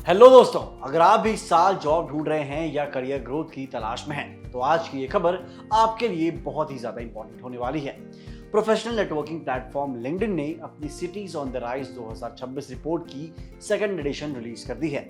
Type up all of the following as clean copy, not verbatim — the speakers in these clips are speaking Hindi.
हेलो दोस्तों, अगर आप भी इस साल जॉब ढूंढ रहे हैं या करियर ग्रोथ की तलाश में हैं, तो आज की ये खबर आपके लिए बहुत ही ज्यादा इंपॉर्टेंट होने वाली है। प्रोफेशनल नेटवर्किंग प्लेटफॉर्म लिंक्डइन ने अपनी CTs on the rise 2026 report की सेकंड एडिशन रिलीज कर दी है।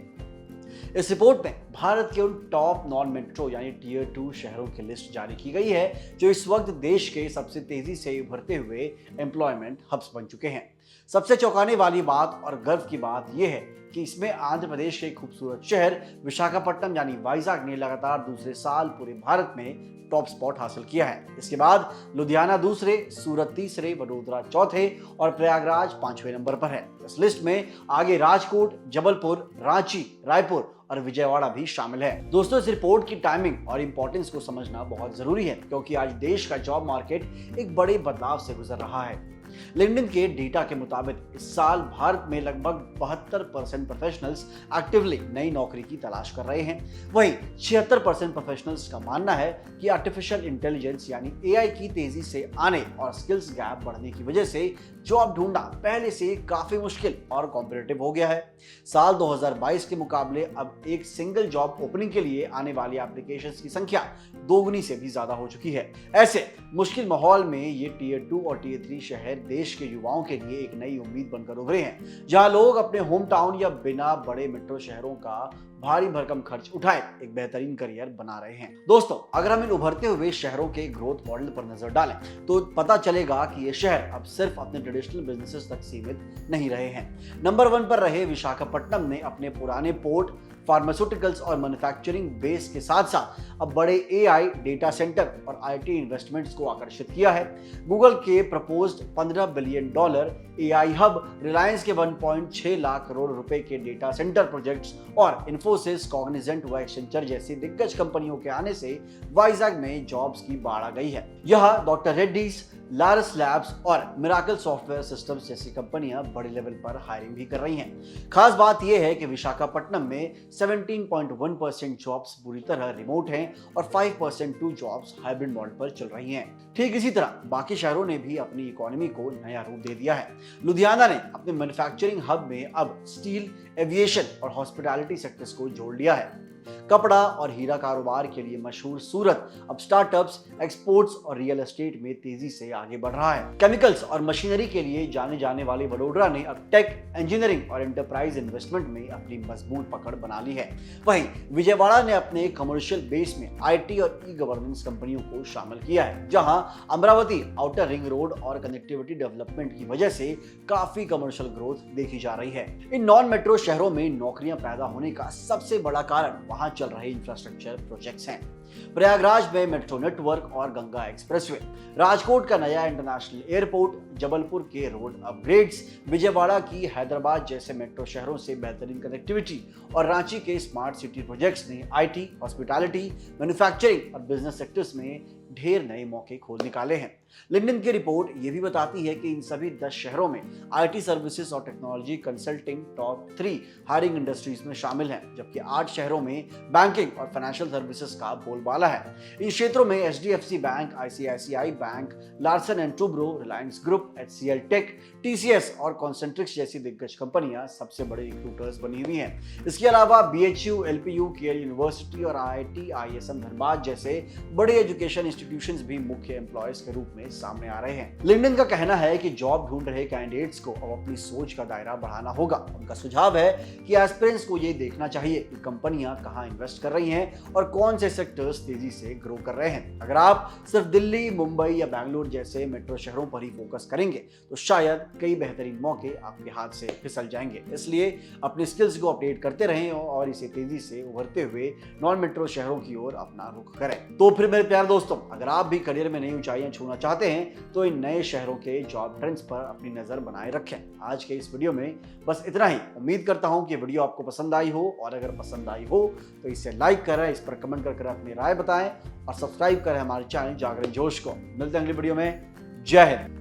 इस रिपोर्ट में भारत के उन टॉप नॉन मेट्रो यानी टीयर 2 शहरों की लिस्ट जारी की गई है जो इस वक्त देश के सबसे तेजी से उभरते हुए एम्प्लॉयमेंट हब्स बन चुके हैं। सबसे चौंकाने वाली बात और गर्व की बात यह है कि इसमें आंध्र प्रदेश के खूबसूरत शहर विशाखापट्टनम यानी वाइजाग ने लगातार दूसरे साल पूरे भारत में टॉप स्पॉट हासिल किया है। इसके बाद लुधियाना दूसरे, सूरत तीसरे, वडोदरा चौथे और प्रयागराज पांचवें नंबर पर है। इस लिस्ट में आगे राजकोट, जबलपुर, रांची, रायपुर और विजयवाड़ा भी शामिल है। दोस्तों, इस रिपोर्ट की टाइमिंग और इंपॉर्टेंस को समझना बहुत जरूरी है क्योंकि आज देश का जॉब मार्केट एक बड़े बदलाव से गुजर रहा है। लिंक्डइन के डेटा के मुताबिक इस साल भारत में लगभग 72% प्रोफेशनल्स एक्टिवली नई नौकरी की तलाश कर रहे हैं। वहीं 76% प्रोफेशनल्स का मानना है कि आर्टिफिशियल इंटेलिजेंस यानी एआई की तेजी से आने और स्किल्स गैप बढ़ने की वजह से जॉब ढूंढना पहले से काफी मुश्किल और कॉम्पिटिटिव हो गया है। साल 2022 के मुकाबले अब एक सिंगल जॉब ओपनिंग के लिए आने वाली एप्लीकेशंस की संख्या दोगुनी से भी ज्यादा हो चुकी है। ऐसे मुश्किल माहौल में ये टीयर 2 और टीयर 3 शहर देश के युवाओं के लिए एक नई उम्मीद बनकर उभरे हैं, जहां लोग अपने होम टाउन या बिना बड़े मेट्रो शहरों का भारी भरकम खर्च उठाए एक बेहतरीन करियर बना रहे हैं। दोस्तों, अगर हम इन उभरते हुए शहरों के ग्रोथ मॉडल पर नजर डालें तो पता चलेगा कि ये शहर अब सिर्फ अपने ट्रेडिशनल बिजनेसेस तक सीमित नहीं रहे हैं। नंबर 1 पर रहे विशाखापट्टनम ने अपने पुराने पोर्ट, फार्मास्यूटिकल्स और मैन्युफैक्चरिंग बेस के साथ साथ अब बड़े एआई, डेटा सेंटर और आईटी इन्वेस्टमेंट्स को आकर्षित किया है। गूगल के proposed $15 billion AI hub, Reliance के 1.6 लाख करोड़ रुपए के डेटा सेंटर प्रोजेक्ट्स और इन्फोसिस, कॉग्निजेंट व एक्सेंचर जैसी दिग्गज कंपनियों के आने से वाइजाग में जॉब्स की बाढ़ आ गई है। यह डॉक्टर रेड्डीज, लारस लैब्स और मिराकल सॉफ्टवेयर सिस्टम्स जैसी कंपनियां बड़े लेवल पर हायरिंग भी कर रही हैं। खास बात यह है कि विशाखापट्टनम में 17.1% जॉब्स पूरी तरह रिमोट हैं और 5% जॉब्स हाइब्रिड मॉडल पर चल रही हैं। ठीक इसी तरह बाकी शहरों ने भी अपनी इकोनॉमी को नया रूप दे दिया है। लुधियाना ने अपने मैन्युफैक्चरिंग हब में अब स्टील, एविएशन और हॉस्पिटैलिटी सेक्टर्स को जोड़ लिया है। कपड़ा और हीरा कारोबार के लिए मशहूर सूरत अब स्टार्टअप्स, एक्सपोर्ट्स और रियल एस्टेट में तेजी से आगे बढ़ रहा है। केमिकल्स और मशीनरी के लिए जाने जाने वाले वडोदरा ने अब टेक, इंजीनियरिंग और एंटरप्राइज इन्वेस्टमेंट में अपनी मजबूत पकड़ बना ली है। वहीं विजयवाड़ा ने अपने कमर्शियल बेस में आईटी और ई गवर्नेंस कंपनियों को शामिल किया है, जहां अमरावती आउटर रिंग रोड और कनेक्टिविटी डेवलपमेंट की वजह से काफी कमर्शियल ग्रोथ देखी जा रही है। इन नॉन मेट्रो शहरों में नौकरियां पैदा होने का सबसे बड़ा कारण वहां चल रहे इंफ्रास्ट्रक्चर प्रोजेक्ट्स हैं। प्रयागराज में मेट्रो नेटवर्क और गंगा एक्सप्रेसवे, राजकोट का नया इंटरनेशनल एयरपोर्ट, जबलपुर के रोड अपग्रेड्स, विजयवाड़ा की हैदराबाद जैसे मेट्रो शहरों से बेहतरीन कनेक्टिविटी और रांची के स्मार्ट सिटी प्रोजेक्ट्स ने आईटी, हॉस्पिटैलिटी, मैन्युफैक्चरिंग और बिजनेस सेक्टर्स में ढेर नए मौके खोल निकाले हैं। लिंक्डइन की रिपोर्ट ये भी बताती है कि इन सभी 10 शहरों में आईटी सर्विसेज और technology consulting top 3 hiring industries में शामिल हैं, जबकि 8 शहरों में बैंकिंग और फाइनेंशियल सर्विसेज का बोलबाला है। इन क्षेत्रों में HDFC bank, ICICI bank, Larsen and Toubro, Reliance group, HCL tech, TCS और कॉन्सेंट्रिक्स जैसी दिग्गज कंपनियां सबसे बड़े रिक्रूटर्स बनी हुई हैं। इसके अलावा बीएचयू, एलपीयू, केएल यूनिवर्सिटी और आईआईटी, आईएसएम धनबाद जैसे बड़े एजुकेशन इंस्टीट्यूशंस भी मुख्य एम्प्लॉयज के रूप में सामने आ रहे हैं। लिंक्डइन का कहना है कि जॉब ढूंढ रहे कैंडिडेट्स को अब अपनी सोच का दायरा बढ़ाना होगा। उनका सुझाव है कि एस्पिरेंट्स को ये देखना चाहिए कि कंपनियां कहां इन्वेस्ट कर रही हैं और कौन से सेक्टर्स तेजी से ग्रो कर रहे हैं। अगर आप सिर्फ दिल्ली, मुंबई या बैंगलोर जैसे मेट्रो शहरों पर ही फोकस करेंगे तो शायद कई बेहतरीन मौके आपके हाथ से फिसल जाएंगे। इसलिए अपने स्किल्स को अपडेट करते रहें और इसे तेजी से उभरते हुए नॉन मेट्रो शहरों की ओर अपना रुख करें। तो फिर मेरे प्यारे दोस्तों, अगर आप भी करियर में नई ऊंचाइयां छूना चाहते हैं तो इन नए शहरों के जॉब ट्रेंड्स पर अपनी नजर बनाए रखें। आज के इस वीडियो में बस इतना ही। उम्मीद करता हूं कि वीडियो आपको पसंद आई हो, और अगर पसंद आई हो तो इसे लाइक करें, इस पर कमेंट कर अपनी राय बताएं और सब्सक्राइब करें हमारे चैनल जागरण जोश को। मिलते हैं अगली वीडियो में। जय हिंद।